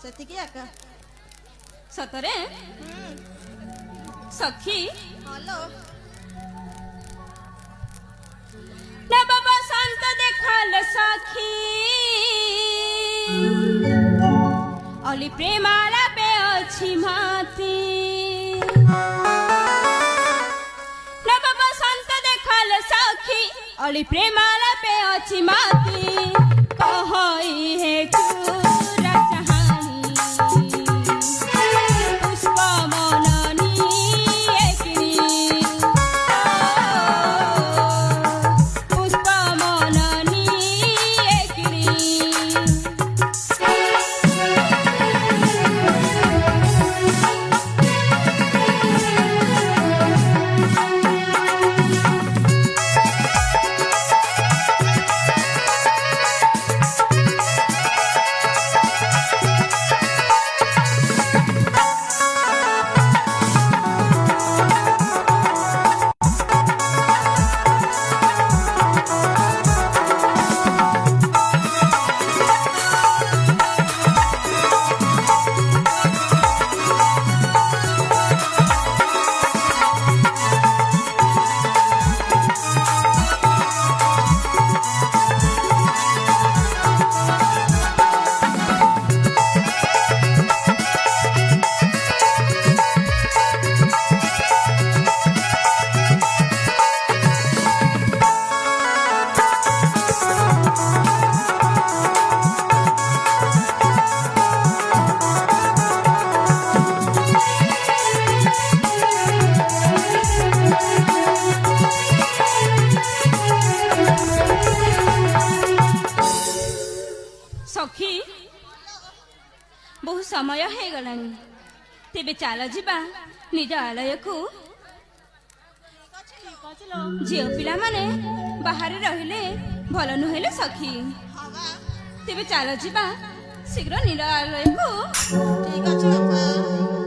ସେତିକି ଆକା ସତରେ ସଖୀ ହଲୋ नव बसंत देखल सखी अली प्रेमाला पे अछि माती नव बसंत देखल सखी अली प्रेमाला पे अछि माती कहई है चूरा चाहनी पुष्प मननी एकनी सखी बहु समय हो गलानी तेबे चल जिबा निज आलय को झील पिला माने बाहर रहिले भल नुहेले सखी तेबे चल जिबा शीघ्र निज आलय को ठीक अछि बापा